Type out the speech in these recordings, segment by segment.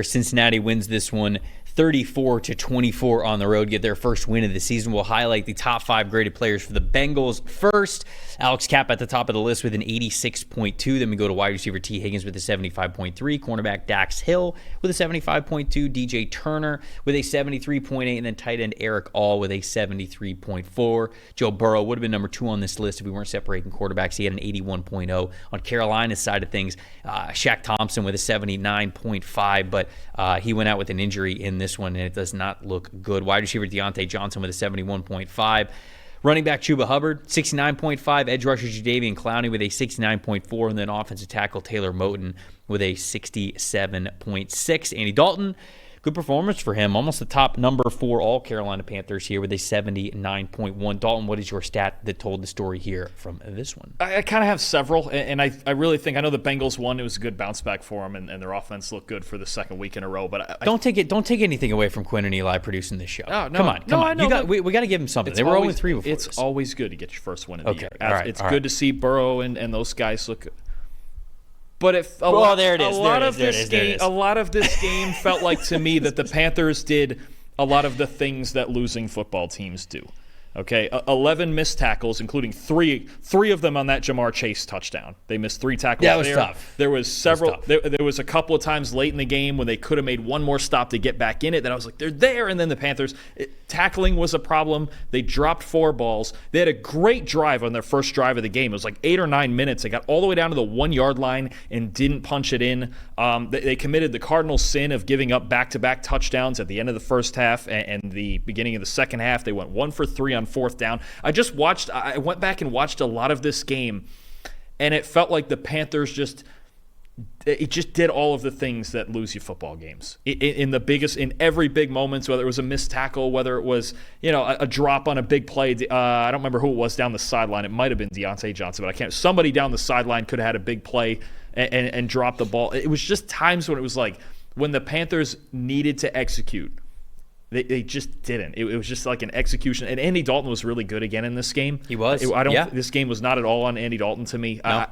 Cincinnati wins this one 34-24 on the road, get their first win of the season. We'll highlight the top 5 graded players for the Bengals first. Alex Kapp at the top of the list with an 86.2. Then we go to wide receiver T-Higgins with a 75.3. Cornerback Dax Hill with a 75.2. DJ Turner with a 73.8. And then tight end Eric All with a 73.4. Joe Burrow would have been number 2 on this list if we weren't separating quarterbacks. He had an 81.0. On Carolina's side of things, Shaq Thompson with a 79.5. But he went out with an injury in this one, and it does not look good. Wide receiver Deontay Johnson with a 71.5. Running back Chuba Hubbard, 69.5. Edge rusher Jadeveon Clowney with a 69.4. And then offensive tackle Taylor Moton with a 67.6. Andy Dalton, good performance for him. Almost the top number for all Carolina Panthers here with a 79.1. Dalton, what is your stat that told the story here from this one? I kind of have several, and I really think, I know the Bengals won. It was a good bounce back for them, and their offense looked good for the second week in a row. But don't take anything away from Quinn and Eli producing this show. Oh, no, come on. I know, we got to give them something. They were 0-3 before It's this. always good to get your first win of the year. All right, It's good to see Burrow and those guys look good. But if a lot of this game felt like to me that the Panthers did a lot of the things that losing football teams do. Okay, 11 missed tackles, including three of them on that Jamar Chase touchdown. They missed 3 tackles there. That was tough. There was several. There was a couple of times late in the game when they could have made one more stop to get back in it that I was like, they're there. And then the Panthers, tackling was a problem. They dropped 4 balls. They had a great drive on their first drive of the game. It was like 8 or 9 minutes. They got all the way down to the 1-yard line and didn't punch it in. They committed the cardinal sin of giving up back-to-back touchdowns at the end of the first half and the beginning of the second half. They went 1 for 3 on 4th down. I went back and watched a lot of this game, and it felt like the Panthers just did all of the things that lose you football games in every big moments, whether it was a missed tackle, whether it was a drop on a big play. I don't remember who it was down the sideline. It might have been Deontay Johnson, but I can't. Somebody down the sideline could have had a big play and dropped the ball. It was just times when it was like when the Panthers needed to execute. They just didn't. It was just like an execution. And Andy Dalton was really good again in this game. He was. This game was not at all on Andy Dalton to me. No.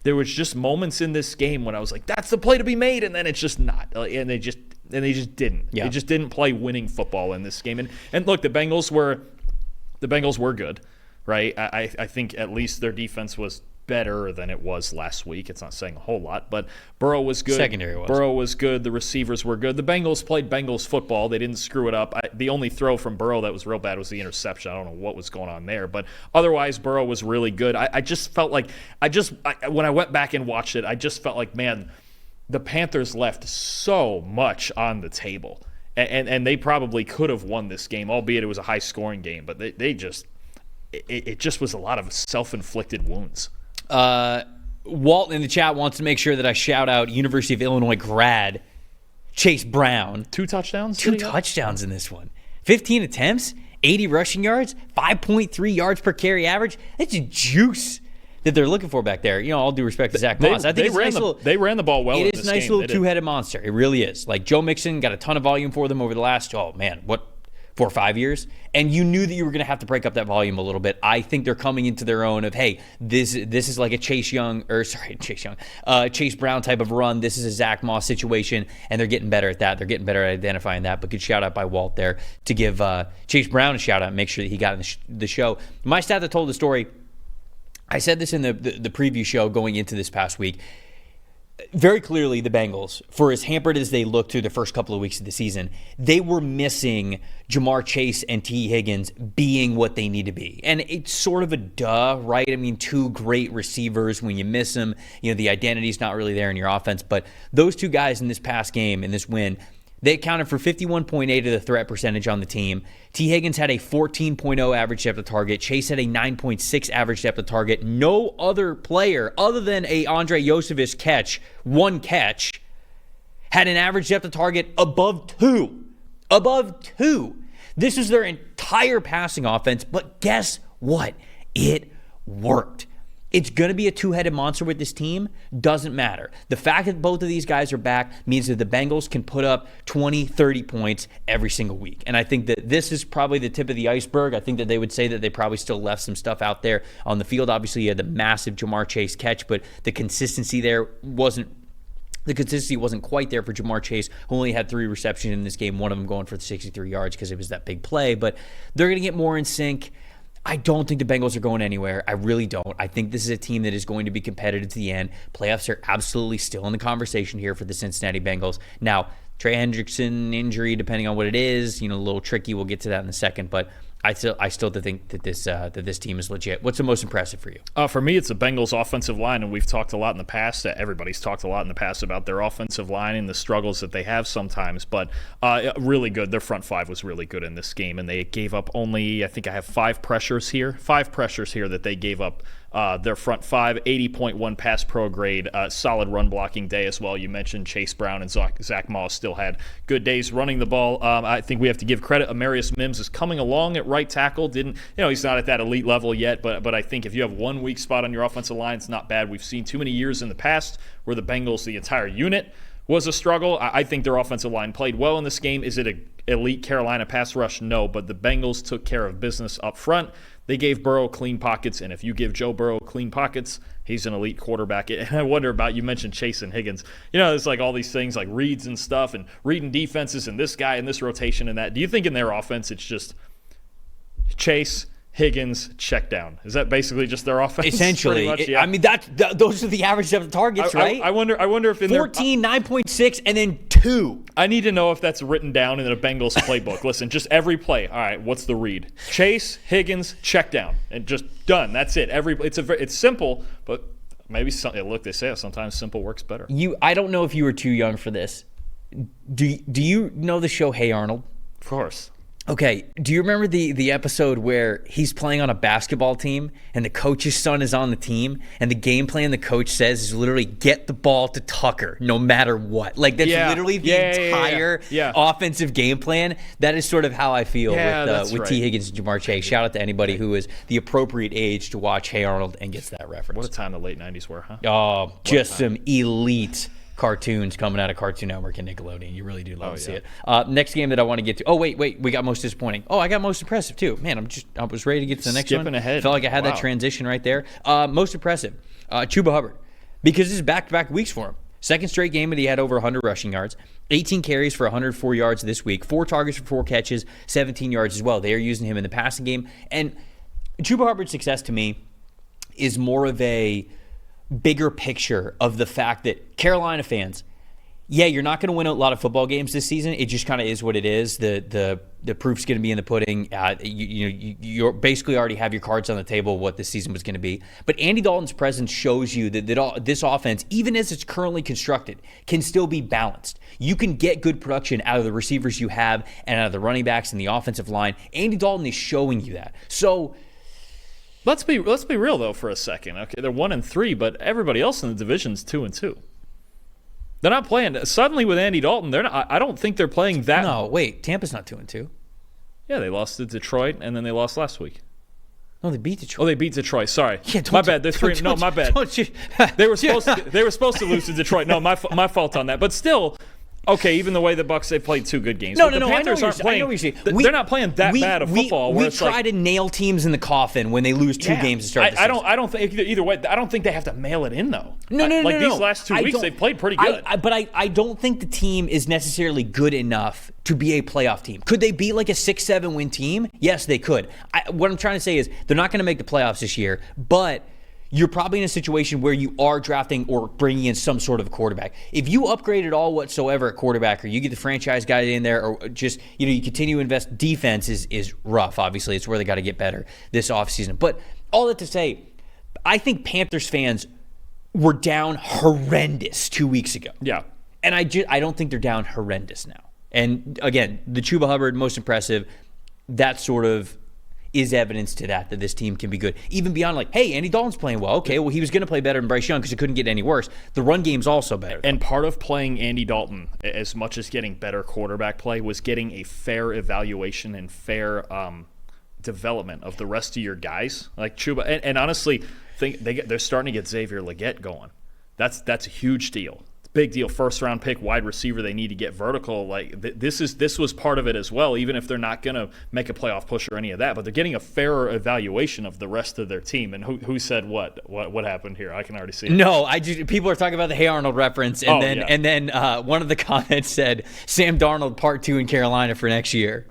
There was just moments in this game when I was like, that's the play to be made, and then it's just not. And they just didn't. Yeah. They just didn't play winning football in this game. And look, the Bengals were good, right? I think at least their defense was better than it was last week. It's not saying a whole lot, but Burrow was good. Secondary was. Burrow was good. The receivers were good. The Bengals played Bengals football. They didn't screw it up. The only throw from Burrow that was real bad was the interception. I don't know what was going on there, but otherwise Burrow was really good. I just felt like when I went back and watched it, I just felt like, man, the Panthers left so much on the table, and they probably could have won this game, albeit it was a high-scoring game, but it just was a lot of self-inflicted wounds. Walt in the chat wants to make sure that I shout out University of Illinois grad Chase Brown. 2 touchdowns? 2 touchdowns in this one. 15 attempts, 80 rushing yards, 5.3 yards per carry average. That's a juice that they're looking for back there. All due respect to Zach Moss. I think they ran the ball well in this game. It is a nice little two-headed monster. It really is. Like Joe Mixon got a ton of volume for them over the last, 4 or 5 years, and you knew that you were going to have to break up that volume a little bit. I think they're coming into their own of, hey, this is like a Chase Brown type of run. This is a Zach Moss situation, and they're getting better at that. They're getting better at identifying that. But good shout out by Walt there to give Chase Brown a shout out and make sure that he got in the show. My stat that told the story, I said this in the preview show going into this past week. Very clearly, the Bengals, for as hampered as they looked through the first couple of weeks of the season, they were missing Jamar Chase and T-Higgins being what they need to be. And it's sort of a duh, right? I mean, 2 great receivers. When you miss them, the identity's not really there in your offense. But those 2 guys in this past game, in this win, they accounted for 51.8 of the threat percentage on the team. T-Higgins had a 14.0 average depth of target. Chase had a 9.6 average depth of target. No other player, other than a Andre Yosevich catch, 1 catch, had an average depth of target above 2. Above 2. This is their entire passing offense, but guess what? It worked. It's going to be a 2-headed monster with this team. Doesn't matter. The fact that both of these guys are back means that the Bengals can put up 20, 30 points every single week. And I think that this is probably the tip of the iceberg. I think that they would say that they probably still left some stuff out there on the field. Obviously, you had the massive Jamar Chase catch, but the consistency there wasn't The consistency wasn't quite there for Jamar Chase, who only had 3 receptions in this game, one of them going for the 63 yards because it was that big play. But they're going to get more in sync. I don't think the Bengals are going anywhere. I really don't. I think this is a team that is going to be competitive to the end. Playoffs are absolutely still in the conversation here for the Cincinnati Bengals. Now, Trey Hendrickson injury, depending on what it is, a little tricky. We'll get to that in a second. But I still think that this team is legit. What's the most impressive for you? For me, it's the Bengals' offensive line, and we've talked a lot in the past. Everybody's talked a lot in the past about their offensive line and the struggles that they have sometimes, but really good. Their front 5 was really good in this game, and they gave up only, I think I have 5 pressures here that they gave up. Their front 5, 80.1 pass pro grade, solid run blocking day as well. You mentioned Chase Brown and Zach Moss still had good days running the ball. I think we have to give credit. Amarius Mims is coming along at right tackle. He's not at that elite level yet, but I think if you have one weak spot on your offensive line, it's not bad. We've seen too many years in the past where the Bengals, the entire unit, was a struggle. I think their offensive line played well in this game. Is it an elite Carolina pass rush? No, but the Bengals took care of business up front. They gave Burrow clean pockets, and if you give Joe Burrow clean pockets, he's an elite quarterback. And I wonder about, you mentioned Chase and Higgins. It's like all these things like reads and stuff and reading defenses and this guy and this rotation and that. Do you think in their offense it's just Chase, Higgins, check down? Is that basically just their offense? Essentially. Yeah. Those are the average of the targets, right? I wonder if in 14, 9.6, and then 2. I need to know if that's written down in a Bengals playbook. Listen, just every play. All right, what's the read? Chase, Higgins, check down, and just done. That's it. It's simple, but maybe they say sometimes simple works better. I don't know if you were too young for this. Do you know the show Hey Arnold? Of course. Okay, do you remember the episode where he's playing on a basketball team and the coach's son is on the team and the game plan the coach says is literally get the ball to Tucker no matter what? Like that's literally the entire offensive game plan. That is sort of how I feel with T. Higgins and Jamar Chase. Shout out to anybody who is the appropriate age to watch Hey Arnold and gets that reference. What a time the late 90s were, huh? Oh, just some elite cartoons coming out of Cartoon Network and Nickelodeon. You really do love to see it. Next game that I want to get to. Oh, wait. We got most disappointing. Oh, I got most impressive too. Man, I was ready to get to the next one. Skipping ahead. Felt like I had that transition right there. Most impressive. Chuba Hubbard. Because this is back-to-back weeks for him. Second straight game that he had over 100 rushing yards. 18 carries for 104 yards this week. 4 targets for 4 catches. 17 yards as well. They are using him in the passing game. And Chuba Hubbard's success to me is more of a bigger picture of the fact that Carolina fans, you're not going to win a lot of football games this season. It just kind of is what it is. The proof's going to be in the pudding. You basically already have your cards on the table of what this season was going to be. But Andy Dalton's presence shows you that this offense, even as it's currently constructed, can still be balanced. You can get good production out of the receivers you have and out of the running backs and the offensive line. Andy Dalton is showing you that. So Let's be real though for a second. Okay, they're 1-3, but everybody else in the division's 2-2. They're not playing suddenly with Andy Dalton. I don't think they're playing that. No, wait. Tampa's not 2-2. Yeah, they lost to Detroit and then they lost last week. No, they beat Detroit. Oh, they beat Detroit. Sorry, yeah, my bad. They're 3. No, my bad. They were supposed to lose to Detroit. No, my fault on that. But still. Okay, even the way the Bucs, they've played 2 good games. No, the Panthers aren't playing. They're not playing that bad of football. We try to nail teams in the coffin when they lose 2 games to start the season. I don't think either way. I don't think they have to mail it in though. No. These last 2 weeks, they've played pretty good. But I don't think the team is necessarily good enough to be a playoff team. Could they be like a 6-7 win team? Yes, they could. What I'm trying to say is they're not going to make the playoffs this year, but you're probably in a situation where you are drafting or bringing in some sort of a quarterback. If you upgrade at all whatsoever at quarterback, or you get the franchise guy in there, or just you continue to invest, defense is rough. Obviously, it's where they got to get better this offseason. But all that to say, I think Panthers fans were down horrendous 2 weeks ago. Yeah, and I don't think they're down horrendous now. And again, the Chuba Hubbard most impressive. That sort of is evidence to that this team can be good. Even beyond like, hey, Andy Dalton's playing well. Okay, well, he was going to play better than Bryce Young because it couldn't get any worse. The run game's also better. And part of playing Andy Dalton, as much as getting better quarterback play, was getting a fair evaluation and fair development of the rest of your guys. Like Chuba, and honestly, they're starting to get Xavier Legette going. That's a huge deal. big deal first round pick wide receiver they need to get vertical. Like this was part of it as well, even if they're not going to make a playoff push or any of that, but they're getting a fairer evaluation of the rest of their team. And who said what happened here? I can already see it. No, people are talking about the Hey Arnold reference, and then one of the comments said Sam Darnold part 2 in Carolina for next year.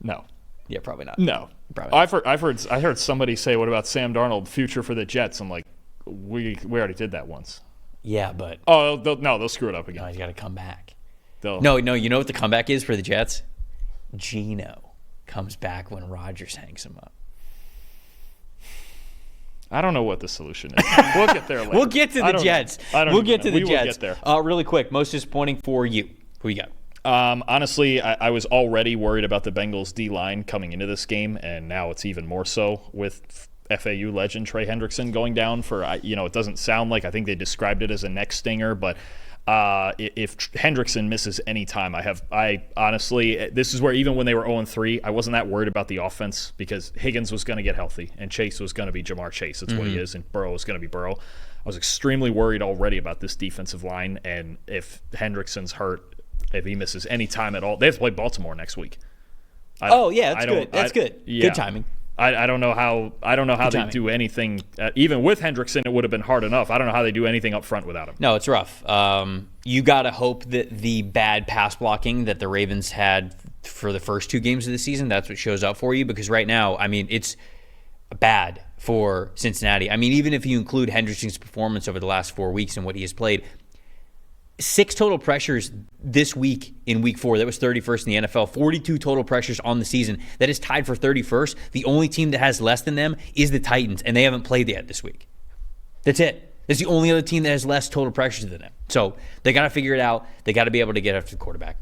No. Yeah, probably not. No. Probably not. I heard somebody say, what about Sam Darnold, future for the Jets? I'm like, we already did that once. Yeah, but they'll screw it up again. No, he's got to come back. No, you know what the comeback is for the Jets? Geno comes back when Rodgers hangs him up. I don't know what the solution is. We'll get there later. We'll get to the Jets. We'll get to the Jets. Will get there. Really quick, most disappointing for you. Who you got? Honestly, I was already worried about the Bengals D-line coming into this game, and now it's even more so with FAU legend Trey Hendrickson going down for, it doesn't sound like, I think they described it as a neck stinger, but if Hendrickson misses any time, I honestly, this is where even when they were 0-3, I wasn't that worried about the offense because Higgins was going to get healthy and Chase was going to be Jamar Chase. That's what he is, and Burrow was going to be Burrow. I was extremely worried already about this defensive line, and if Hendrickson's hurt, if he misses any time at all, they have to play Baltimore next week. That's good. That's good. Yeah. Good timing. I don't know how they do anything. Even with Hendrickson, it would have been hard enough. I don't know how they do anything up front without him. No, it's rough. You got to hope that the bad pass blocking that the Ravens had for the first 2 games of the season, that's what shows up for you, because right now, it's bad for Cincinnati. Even if you include Hendrickson's performance over the last 4 weeks and what he has played, 6 total pressures this week in week 4. That was 31st in the NFL. 42 total pressures on the season. That is tied for 31st. The only team that has less than them is the Titans, and they haven't played yet this week. That's it. That's the only other team that has less total pressures than them. So they got to figure it out. They got to be able to get after the quarterback.